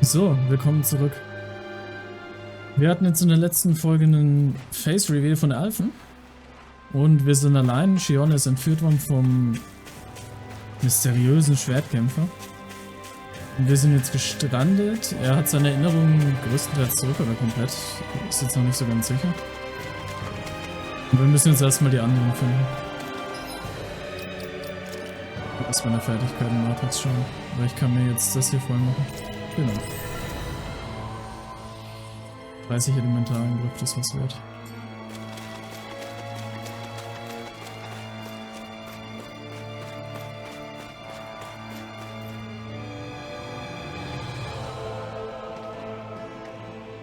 So, willkommen zurück. Wir hatten jetzt in der letzten Folge einen Face-Reveal von der Alphen. Und wir sind allein. Shion ist entführt worden vom mysteriösen Schwertkämpfer. Und wir sind jetzt gestrandet. Er hat seine Erinnerungen größtenteils zurück oder komplett. Ist jetzt noch nicht so ganz sicher. Und wir müssen jetzt erstmal die anderen finden. Was meine Fertigkeiten Matrix schauen. Aber ich kann mir jetzt das hier voll machen. Genau. 30 Elementarangriff, das ist was wert.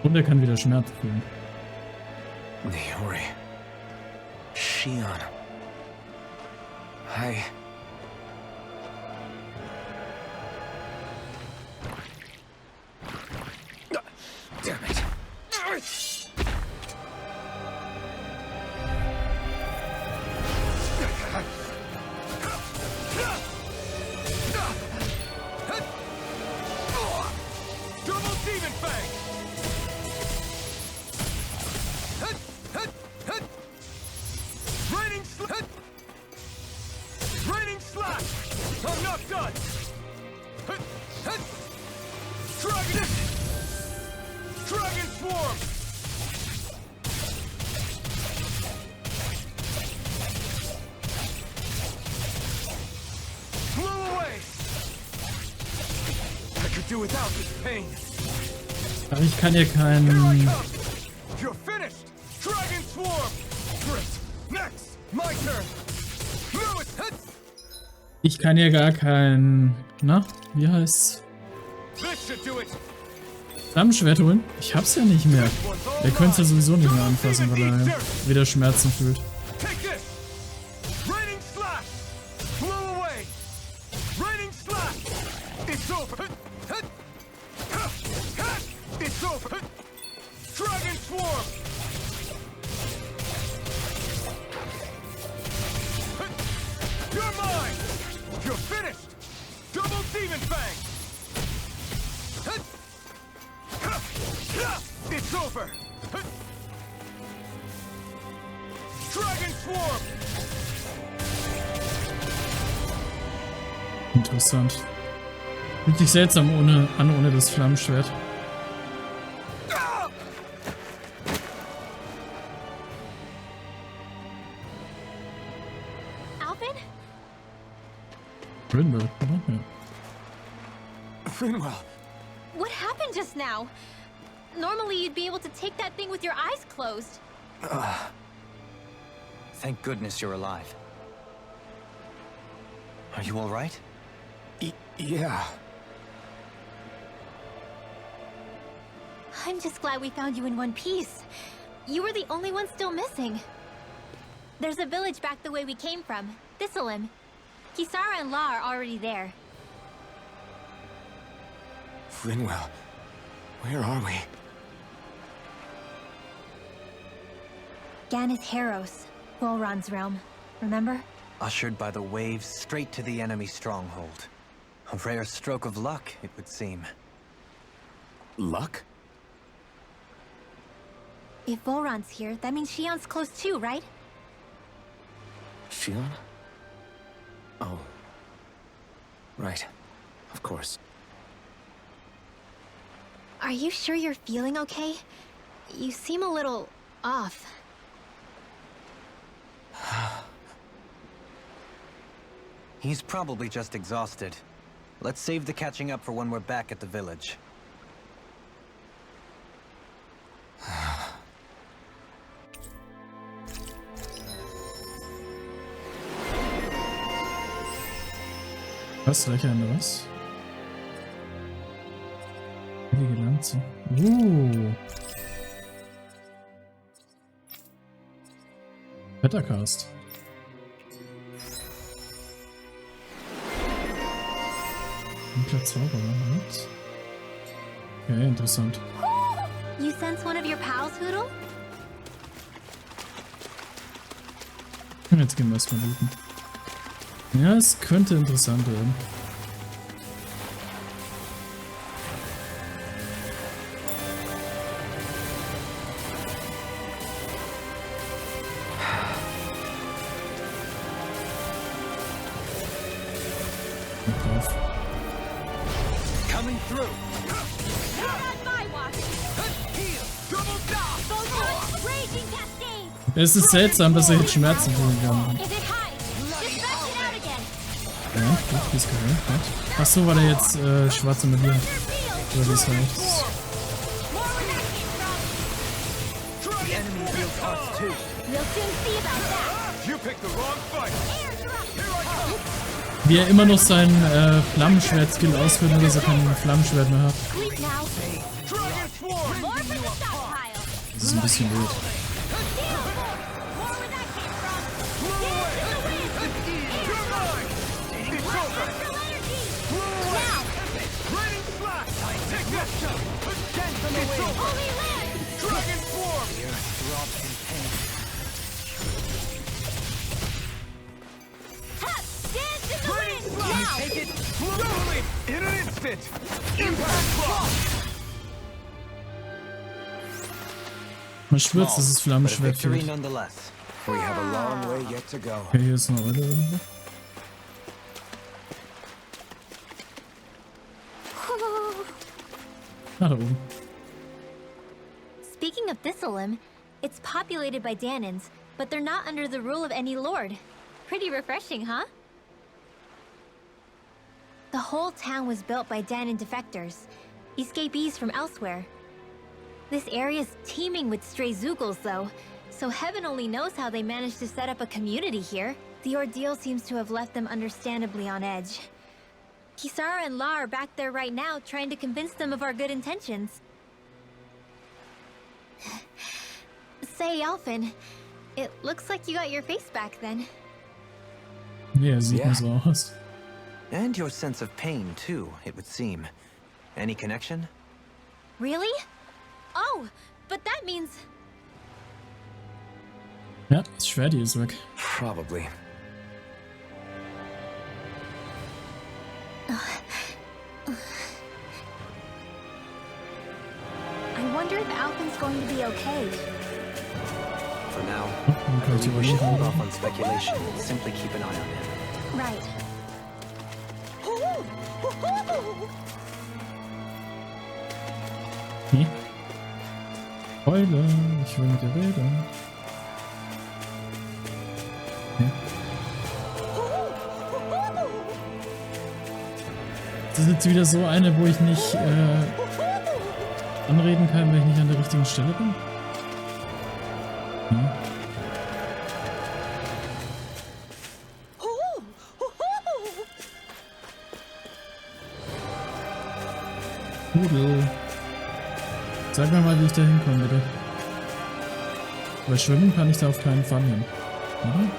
Und er kann wieder Schmerz fühlen. Niori. Shion. Hi. Damn it. Double demon fang. Raining slash. I'm not done. Dragon swarm. Blow away. I could do without this pain. Aber ich kann hier keinen... You're finished. Dragon swarm. Great. Next. My turn. Ich kann hier gar kein... Na, wie heißt's? This should do it. Flammenschwert holen? Ich hab's ja nicht mehr. Der könnte ja sowieso nicht mehr anfassen, weil er wieder Schmerzen fühlt. You're mine! You're finished! Double demon fang! It's over! Dragon swarm! Interessant. Fühlt sich seltsam ohne das Flammenschwert. Finwell, what happened just now? Normally you'd be able to take that thing with your eyes closed. Thank goodness you're alive. Are you all right? Yeah. I'm just glad we found you in one piece. You were the only one still missing. There's a village back the way we came from, Thistleim. Kisara and La are already there. Finwell, where are we? Ganeth Heros, Volron's realm. Remember? Ushered by the waves straight to the enemy stronghold. A rare stroke of luck, it would seem. Luck? If Volron's here, that means Shion's close too, right? Shion? Oh. Right. Of course. Are you sure you're feeling okay? You seem a little off. He's probably just exhausted. Let's save the catching up for when we're back at the village. Was? Welcher anderes? Heilige Lanze. Wettercast. Dunkler Zauberer, what? Okay, interessant. You sense one of your pals, Hoodle? Jetzt gehen wir erstmal looten. Ja, es könnte interessant werden. through. Not on my watch. Heal. Double dodge. Photon, raging cascade. Es ist seltsam, dass er jetzt Schmerzen fühlen kann. If it hides, just back it out again. Ja, gut, wie ist gehört. Achso, weil er jetzt schwarze Magie hat. Oder wie es heißt. More where that came from. The enemy feels us too. We'll soon see about that. You picked the wrong fight. Airdrop. Here I come. Wie er immer noch sein Flammenschwert-Skill ausführt, nur dass er kein Flammenschwert mehr hat. Sleep now. Dragon Swarm. More from the stockpile. Das ist ein bisschen weird. More where that came from. Dance in the wind. You're mine. It's over. Astral energy. Now. Raining flash. Take that shot. Dance in the wind. Holy land. Dragon Swarm. The earth throbs in pain. Ha! Dance in the wind. You Now. take it. Totally. In an instant. Impact block. Man spürt, dass es But a Flammenschwert victory fehlt. nonetheless. We have a long way yet to go. Okay, hier ist eine Eule irgendwo. Ah, da oben. Speaking of Thistleum, it's populated by Danans, but they're not under the rule of any lord. Pretty refreshing, huh? The whole town was built by Danan defectors, escapees from elsewhere. This area's teeming with stray Zoogles, though, so heaven only knows how they managed to set up a community here. The ordeal seems to have left them understandably on edge. Kisara and La are back there right now, trying to convince them of our good intentions. Say, Alphen, it looks like you got your face back then. Ja, sieht Ja. mal so aus. And your sense of pain, too, it would seem. Any connection? Really? Oh, but that means... Ja, das Schwert hier ist weg. Probably. I wonder if Alphen's going to be okay. For now, Dann kann ich die we Eule should hold haben. off on speculation and simply keep an eye on him. Right. Hm? Eule, ich will mit dir reden. Hm? Das ist jetzt wieder so eine, wo ich nicht anreden kann, wenn ich nicht an der richtigen Stelle bin. Hm? Pudel. Sag mir mal, wie ich da hinkomme, bitte. Weil schwimmen kann ich da auf keinen Fall hin. Oder?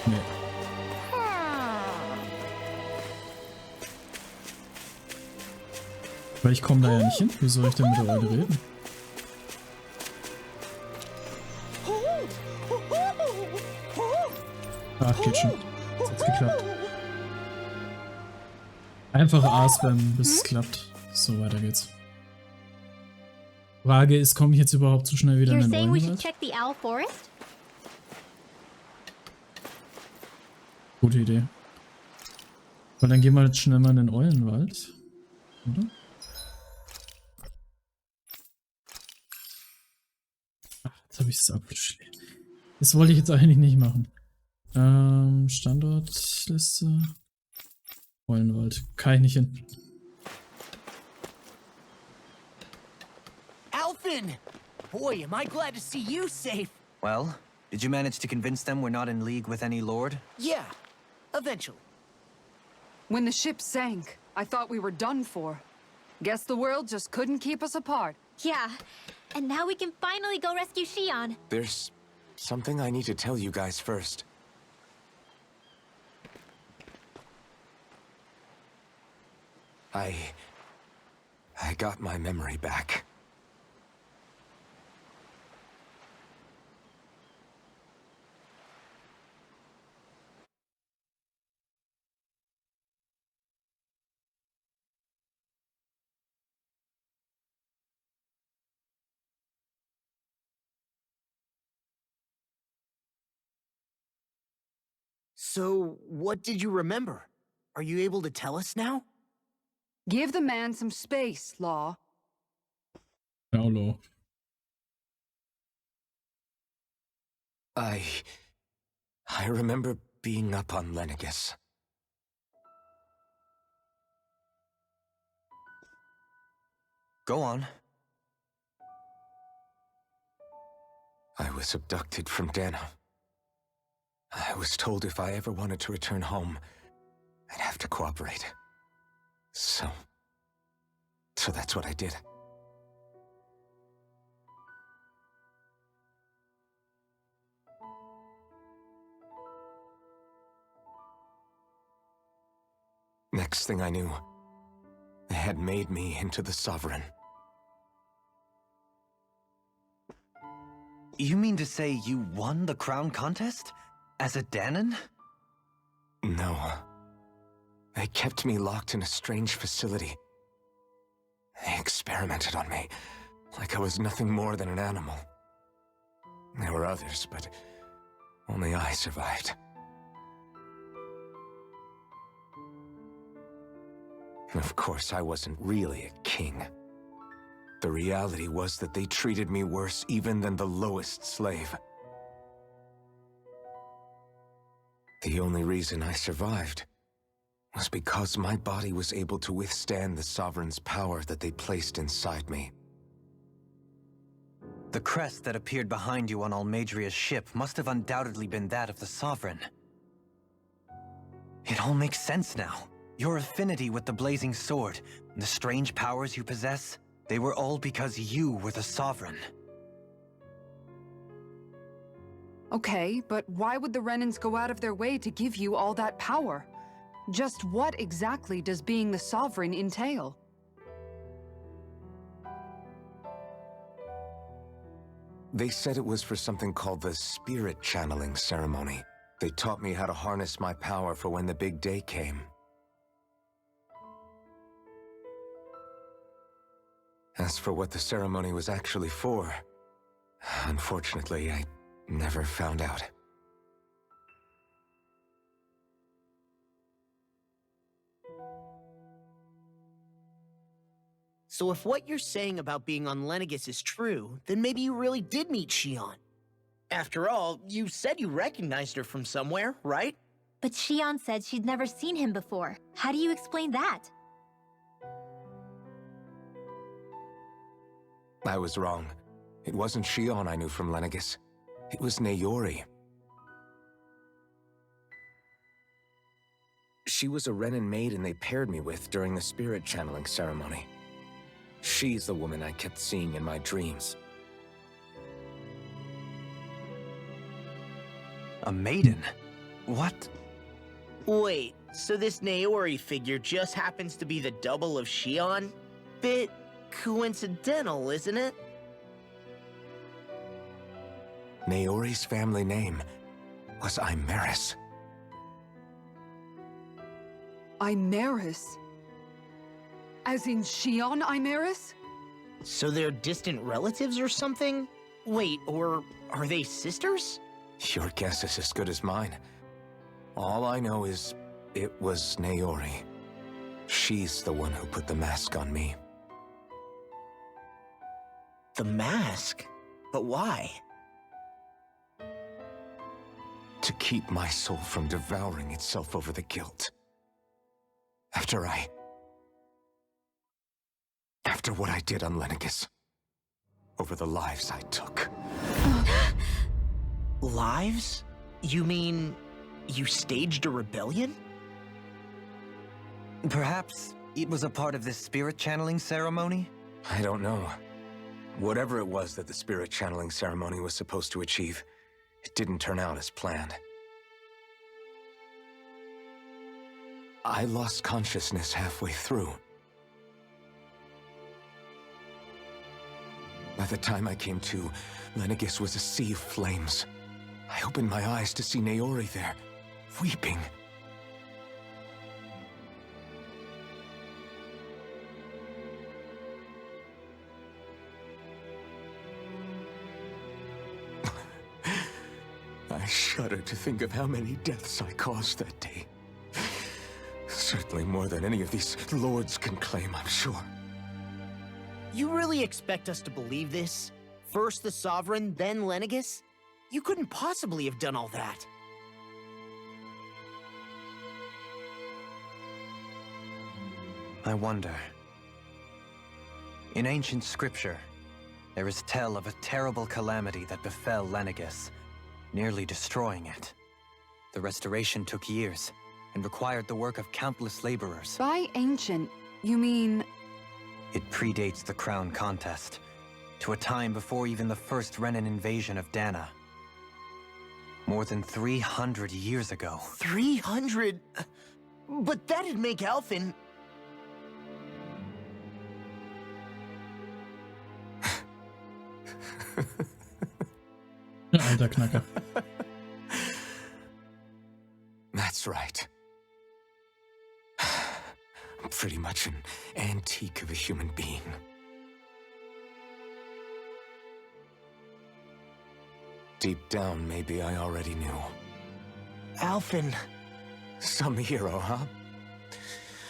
Nee. Weil ich komme da ja nicht hin. Wie soll ich denn mit der Eule reden? Ach, geht schon. Jetzt hat's geklappt. Einfach A-Spam, bis es klappt. So, weiter geht's. Frage ist, komme ich jetzt überhaupt so schnell wieder You're in den saying we should Eulenwald? check the owl forest? Gute Idee. Weil dann gehen wir jetzt schnell mal in den Eulenwald. Oder? Ach, jetzt habe ich es abgeschrieben. Das wollte ich jetzt eigentlich nicht machen. Standortliste. Eulenwald. Kann ich nicht hin. Alphen! Boy, am I glad to see you safe. Well, did you manage to convince them we're not in league with any lord? Yeah, eventually. When the ship sank, I thought we were done for. Guess the world just couldn't keep us apart. Yeah. And now we can finally go rescue Shion. There's something I need to tell you guys first. I got my memory back. So, what did you remember? Are you able to tell us now? Give the man some space, Law. Paulo. I remember being up on Lenegis. Go on. I was abducted from Dana. I was told if I ever wanted to return home, I'd have to cooperate. So that's what I did. Next thing I knew, they had made me into the Sovereign. You mean to say you won the crown contest? As a Danon? No. They kept me locked in a strange facility. They experimented on me, like I was nothing more than an animal. There were others, but only I survived. Of course, I wasn't really a king. The reality was that they treated me worse even than the lowest slave. The only reason I survived was because my body was able to withstand the Sovereign's power that they placed inside me. The crest that appeared behind you on Almadria's ship must have undoubtedly been that of the Sovereign. It all makes sense now. Your affinity with the Blazing Sword, the strange powers you possess, they were all because you were the Sovereign. Okay, but why would the Renans go out of their way to give you all that power? Just what exactly does being the Sovereign entail? They said it was for something called the Spirit Channeling Ceremony. They taught me how to harness my power for when the big day came. As for what the ceremony was actually for, unfortunately, I never found out. So if what you're saying about being on Lenegis is true, then maybe you really did meet Shion. After all, you said you recognized her from somewhere, right? But Shion said she'd never seen him before. How do you explain that? I was wrong. It wasn't Shion I knew from Lenegis. It was Naori. She was a Renan maiden they paired me with during the spirit channeling ceremony. She's the woman I kept seeing in my dreams. A maiden? What? Wait, so this Naori figure just happens to be the double of Shion? Bit coincidental, isn't it? Naori's family name was Imeris. Imeris? As in Shion Imeris? So they're distant relatives or something? Wait, or are they sisters? Your guess is as good as mine. All I know is it was Naori. She's the one who put the mask on me. The mask? But why? To keep my soul from devouring itself over the guilt. After what I did on Lenegis. Over the lives I took. Lives? You mean you staged a rebellion? Perhaps it was a part of this spirit channeling ceremony? I don't know. Whatever it was that the spirit channeling ceremony was supposed to achieve, it didn't turn out as planned. I lost consciousness halfway through. By the time I came to, Lenegis was a sea of flames. I opened my eyes to see Naori there, weeping. I shudder to think of how many deaths I caused that day. Certainly more than any of these lords can claim, I'm sure. You really expect us to believe this? First the Sovereign, then Lenegus? You couldn't possibly have done all that. I wonder. In ancient scripture, there is tell of a terrible calamity that befell Lenegus, nearly destroying it. The restoration took years, and required the work of countless laborers. By ancient, you mean... It predates the crown contest, to a time before even the first Renan invasion of Dana. More than 300 years ago. 300? But that'd make Alphen... Alter Knacker. That's right. I'm pretty much an antique of a human being. Deep down, maybe I already knew. Alphen... Some hero, huh?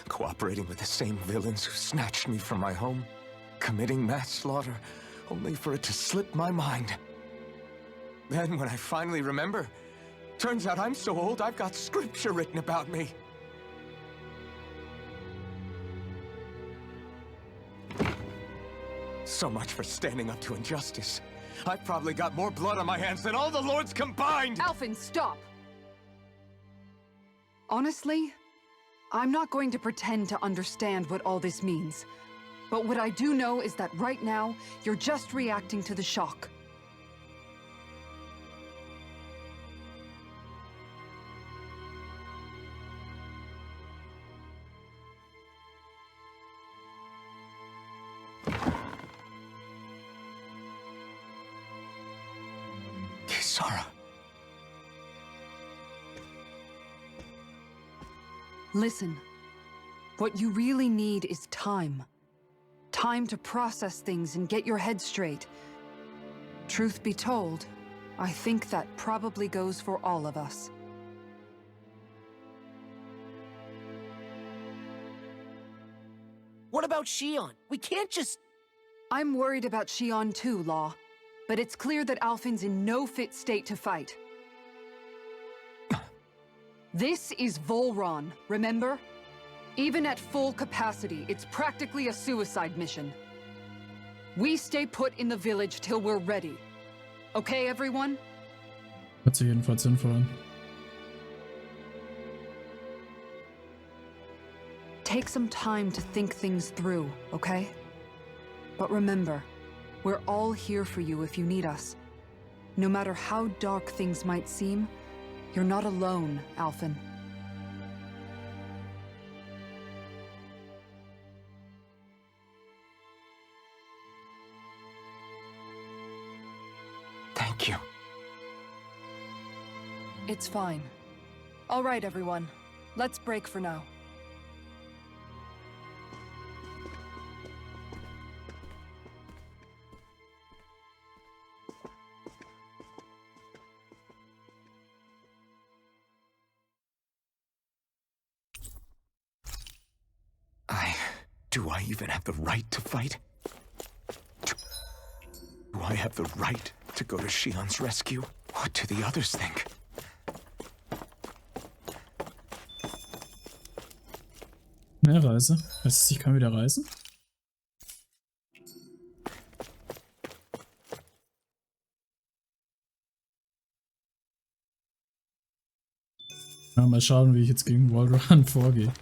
Cooperating with the same villains who snatched me from my home, committing mass slaughter, only for it to slip my mind. Then when I finally remember, turns out I'm so old I've got scripture written about me. So much for standing up to injustice. I've probably got more blood on my hands than all the lords combined! Alphen, stop! Honestly, I'm not going to pretend to understand what all this means. But what I do know is that right now, you're just reacting to the shock. Kisara. Listen, what you really need is time. Time to process things and get your head straight. Truth be told, I think that probably goes for all of us. What about Shion? We can't just... I'm worried about Shion too, Law. But it's clear that Alphen's in no fit state to fight. This is Volron, remember? Even at full capacity, it's practically a suicide mission. We stay put in the village till we're ready. Okay, everyone? Hört sich jedenfalls sinnvoll an. Take some time to think things through, okay? But remember, we're all here for you if you need us. No matter how dark things might seem, you're not alone, Alphen. Thank you. It's fine. All right, everyone. Let's break for now. Do I even have the right to fight? Do I have the right to go to Shion's rescue? What do the others think? Ne, Reise. Heißt es, ich kann wieder reisen? Ja, mal schauen, wie ich jetzt gegen Wallrun vorgehe.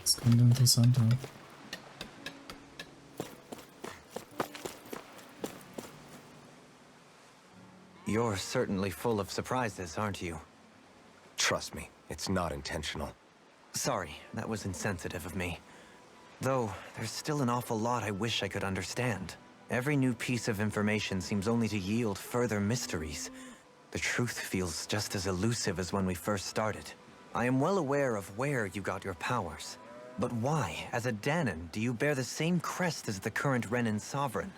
Das könnte interessant sein. You're certainly full of surprises, aren't you? Trust me, it's not intentional. Sorry, that was insensitive of me. Though, there's still an awful lot I wish I could understand. Every new piece of information seems only to yield further mysteries. The truth feels just as elusive as when we first started. I am well aware of where you got your powers. But why, as a Danon, do you bear the same crest as the current Renan sovereign?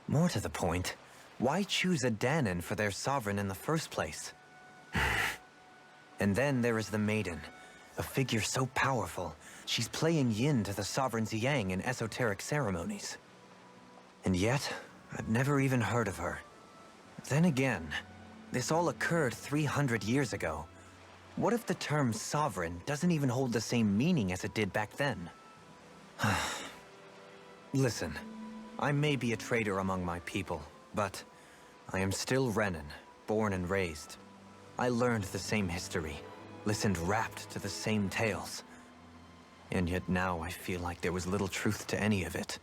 More to the point, why choose a Danon for their sovereign in the first place? And then there is the maiden. A figure so powerful, she's playing yin to the sovereign's yang in esoteric ceremonies. And yet, I've never even heard of her. Then again, this all occurred 300 years ago. What if the term sovereign doesn't even hold the same meaning as it did back then? Listen, I may be a traitor among my people, but I am still Renan, born and raised. I learned the same history, listened rapt to the same tales. And yet now I feel like there was little truth to any of it.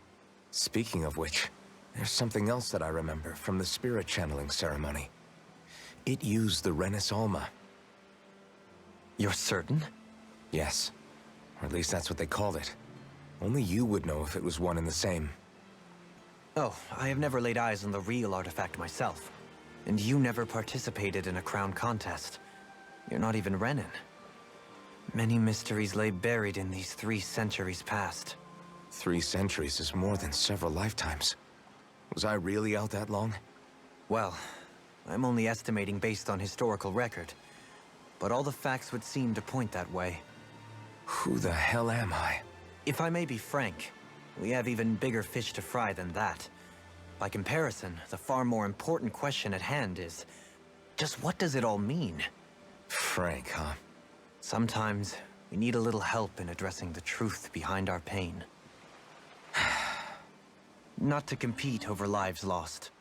Speaking of which, there's something else that I remember from the spirit channeling ceremony. It used the Renis Alma. You're certain? Yes. Or at least that's what they called it. Only you would know if it was one and the same. Oh, I have never laid eyes on the real artifact myself. And you never participated in a crown contest. You're not even Renan. Many mysteries lay buried in these 3 centuries past. 3 centuries is more than several lifetimes. Was I really out that long? Well, I'm only estimating based on historical record. But all the facts would seem to point that way. Who the hell am I? If I may be frank, we have even bigger fish to fry than that. By comparison, the far more important question at hand is, just what does it all mean? Frank, huh? Sometimes, we need a little help in addressing the truth behind our pain. Not to compete over lives lost,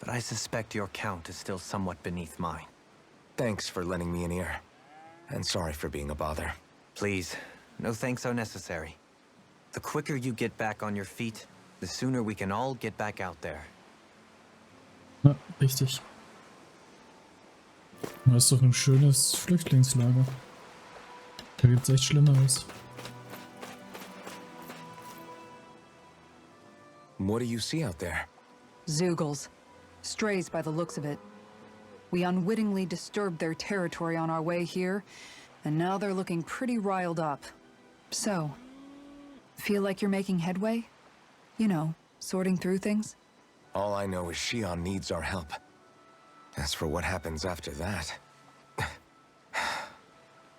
but I suspect your count is still somewhat beneath mine. Thanks for lending me an ear. And sorry for being a bother. Please, no thanks are necessary. The quicker you get back on your feet, the sooner we can all get back out there. Ja, richtig. Das ist doch ein schönes Flüchtlingslager. Da gibt's echt Schlimmeres. What do you see out there? Zeugles. Strays by the looks of it. We unwittingly disturbed their territory on our way here, and now they're looking pretty riled up. So, feel like you're making headway? You know, sorting through things? All I know is Shion needs our help. As for what happens after that...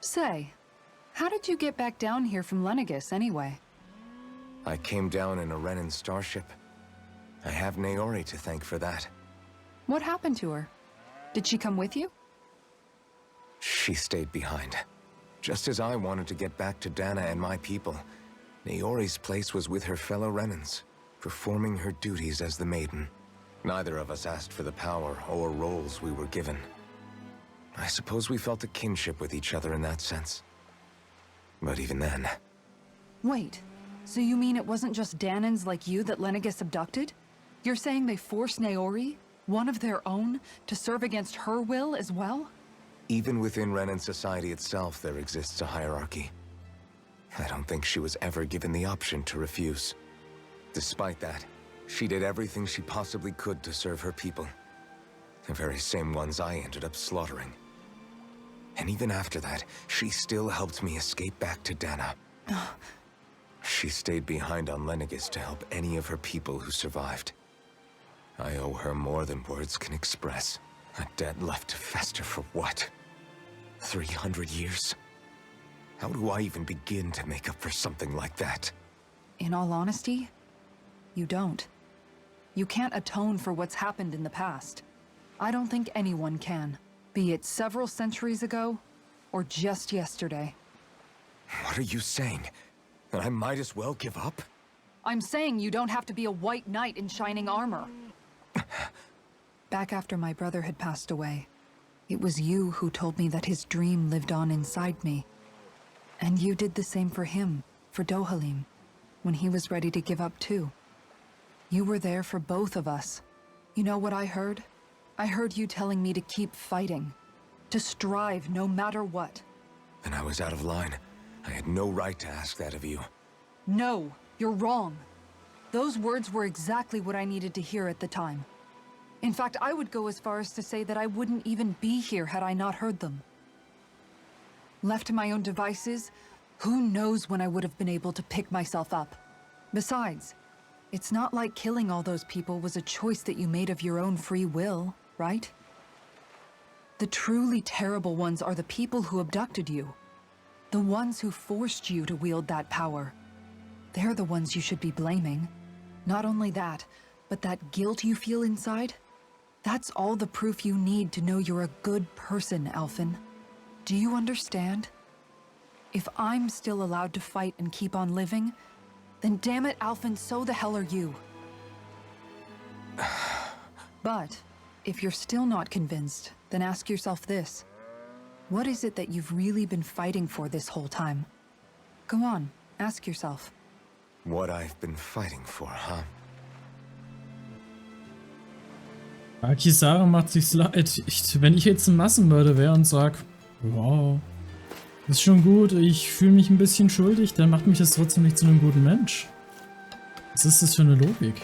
Say, how did you get back down here from Lenegis, anyway? I came down in a Renan starship. I have Naori to thank for that. What happened to her? Did she come with you? She stayed behind. Just as I wanted to get back to Dana and my people, Naori's place was with her fellow Renans, performing her duties as the maiden. Neither of us asked for the power or roles we were given. I suppose we felt a kinship with each other in that sense. But even then... Wait, so you mean it wasn't just Danans like you that Lenegis abducted? You're saying they forced Naori, one of their own, to serve against her will as well? Even within Renan society itself, there exists a hierarchy. I don't think she was ever given the option to refuse. Despite that, she did everything she possibly could to serve her people. The very same ones I ended up slaughtering. And even after that, she still helped me escape back to Dana. She stayed behind on Lenegis to help any of her people who survived. I owe her more than words can express. A debt left to fester for what? 300 years? How do I even begin to make up for something like that? In all honesty, you don't. You can't atone for what's happened in the past. I don't think anyone can, be it several centuries ago or just yesterday. What are you saying? That I might as well give up? I'm saying you don't have to be a white knight in shining armor. Back after my brother had passed away, it was you who told me that his dream lived on inside me. And you did the same for him, for Dohalim, when he was ready to give up too. You were there for both of us. You know what I heard? I heard you telling me to keep fighting, to strive no matter what. Then I was out of line. I had no right to ask that of you. No, you're wrong. Those words were exactly what I needed to hear at the time. In fact, I would go as far as to say that I wouldn't even be here had I not heard them. Left to my own devices, who knows when I would have been able to pick myself up. Besides, it's not like killing all those people was a choice that you made of your own free will, right? The truly terrible ones are the people who abducted you. The ones who forced you to wield that power. They're the ones you should be blaming. Not only that, but that guilt you feel inside, that's all the proof you need to know you're a good person, Alphen. Do you understand? If I'm still allowed to fight and keep on living, then damn it, Alphen, so the hell are you. But if you're still not convinced, then ask yourself this. What is it that you've really been fighting for this whole time? Go on, ask yourself. What I've been fighting for, huh? Kisara macht sich's leid. Wenn ich jetzt ein Massenmörder wäre und sag, wow, ist schon gut, ich fühle mich ein bisschen schuldig, dann macht mich das trotzdem nicht zu einem guten Mensch. Was ist das für eine Logik?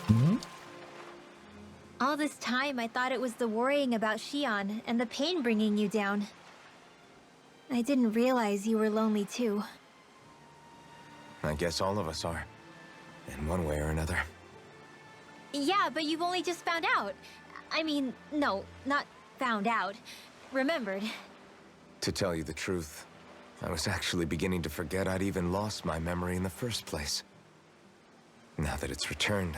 Hm? All this time, I thought it was the worrying about Shion and the pain bringing you down. I didn't realize you were lonely too. I guess all of us are. In one way or another. Yeah, but you've only just found out. I mean, no, not found out. Remembered. To tell you the truth, I was actually beginning to forget I'd even lost my memory in the first place. Now that it's returned,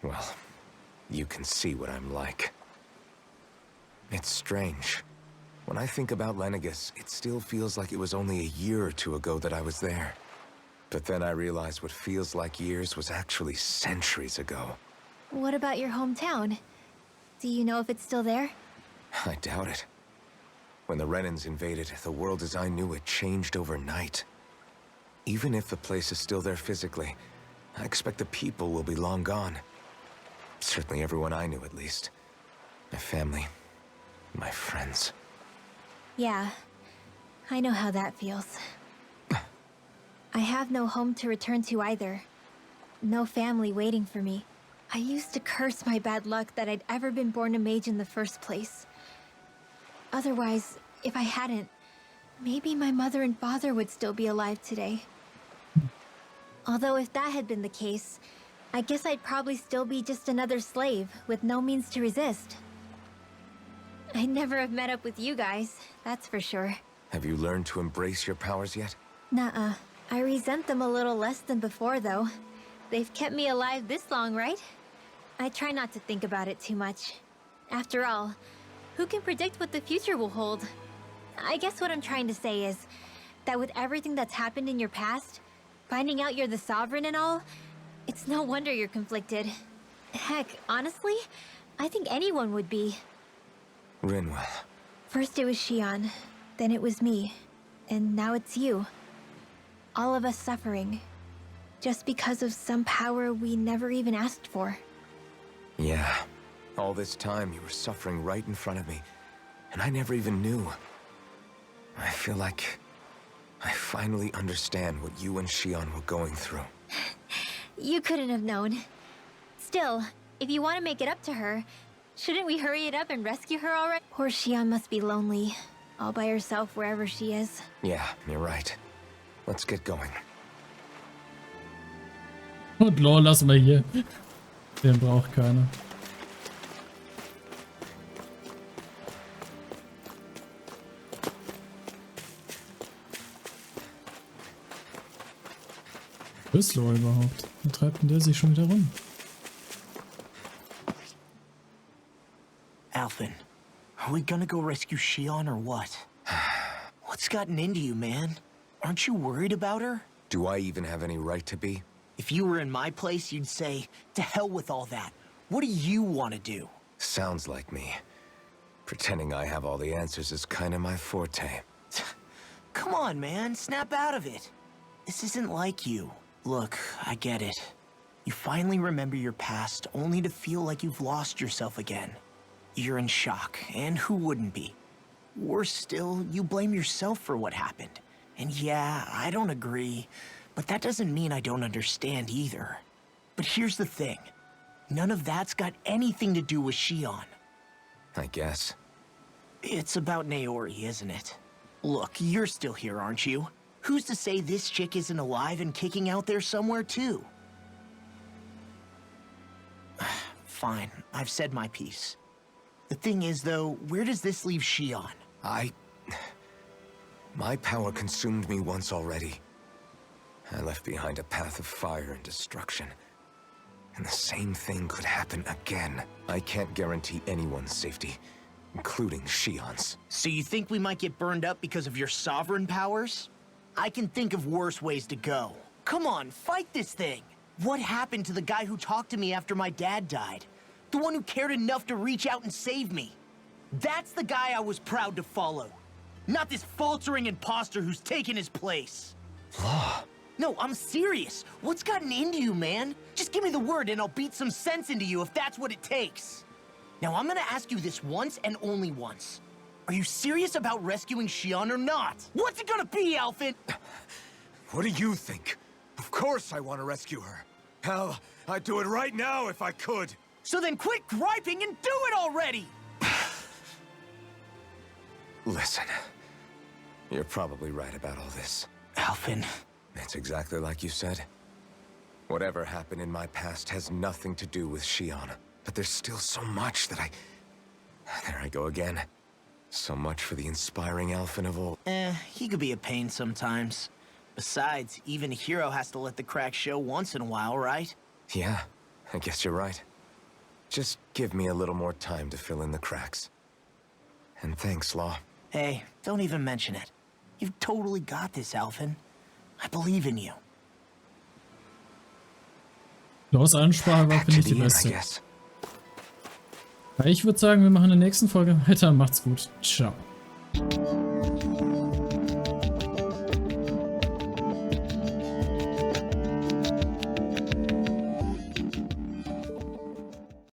well, you can see what I'm like. It's strange. When I think about Lenegis, it still feels like it was only a year or two ago that I was there. But then I realized what feels like years was actually centuries ago. What about your hometown? Do you know if it's still there? I doubt it. When the Renans invaded, the world as I knew it changed overnight. Even if the place is still there physically, I expect the people will be long gone. Certainly everyone I knew, at least. My family, my friends. Yeah, I know how that feels. I have no home to return to either. No family waiting for me. I used to curse my bad luck that I'd ever been born a mage in the first place. Otherwise, if I hadn't, maybe my mother and father would still be alive today. Although if that had been the case, I guess I'd probably still be just another slave with no means to resist. I'd never have met up with you guys, that's for sure. Have you learned to embrace your powers yet? Nuh-uh. I resent them a little less than before, though. They've kept me alive this long, right? I try not to think about it too much. After all, who can predict what the future will hold? I guess what I'm trying to say is that with everything that's happened in your past, finding out you're the sovereign and all, it's no wonder you're conflicted. Heck, honestly, I think anyone would be. Rinwell. First it was Shion, then it was me, and now it's you. All of us suffering, just because of some power we never even asked for. Yeah. All this time you were suffering right in front of me, and I never even knew. I feel like I finally understand what you and Shion were going through. You couldn't have known. Still, if you want to make it up to her, shouldn't we hurry it up and rescue her already? Poor Shion must be lonely, all by herself wherever she is. Yeah, you're right. Let's get going. Und Lore lassen wir hier. Den braucht keiner. Wo ist Lore überhaupt? Wo treibt denn der sich schon wieder rum? Alphen, are we gonna go rescue Shion or what? What's gotten into you, man? Aren't you worried about her? Do I even have any right to be? If you were in my place, you'd say, to hell with all that. What do you want to do? Sounds like me. Pretending I have all the answers is kind of my forte. Come on, man, snap out of it. This isn't like you. Look, I get it. You finally remember your past, only to feel like you've lost yourself again. You're in shock, and who wouldn't be? Worse still, you blame yourself for what happened. And yeah, I don't agree, but that doesn't mean I don't understand either. But here's the thing. None of that's got anything to do with Shion. I guess. It's about Naori, isn't it? Look, you're still here, aren't you? Who's to say this chick isn't alive and kicking out there somewhere, too? Fine, I've said my piece. The thing is, though, where does this leave Shion? My power consumed me once already. I left behind a path of fire and destruction. And the same thing could happen again. I can't guarantee anyone's safety, including Shion's. So you think we might get burned up because of your sovereign powers? I can think of worse ways to go. Come on, fight this thing! What happened to the guy who talked to me after my dad died? The one who cared enough to reach out and save me? That's the guy I was proud to follow. Not this faltering imposter who's taken his place. Law. No, I'm serious. What's gotten into you, man? Just give me the word and I'll beat some sense into you if that's what it takes. Now, I'm gonna ask you this once and only once. Are you serious about rescuing Shion or not? What's it gonna be, Alphens? What do you think? Of course I want to rescue her. Hell, I'd do it right now if I could. So then quit griping and do it already! Listen, you're probably right about all this. Alphens. It's exactly like you said. Whatever happened in my past has nothing to do with Shion. But there's still so much that There I go again. So much for the inspiring Alphens of old. He could be a pain sometimes. Besides, even a hero has to let the cracks show once in a while, right? Yeah, I guess you're right. Just give me a little more time to fill in the cracks. And thanks, Law. Hey, don't even mention it. You've totally got this, Alphens. I believe in you. Laws Ansprache war, finde ich, die beste. Ich würde sagen, wir machen in der nächsten Folge weiter. Macht's gut. Ciao.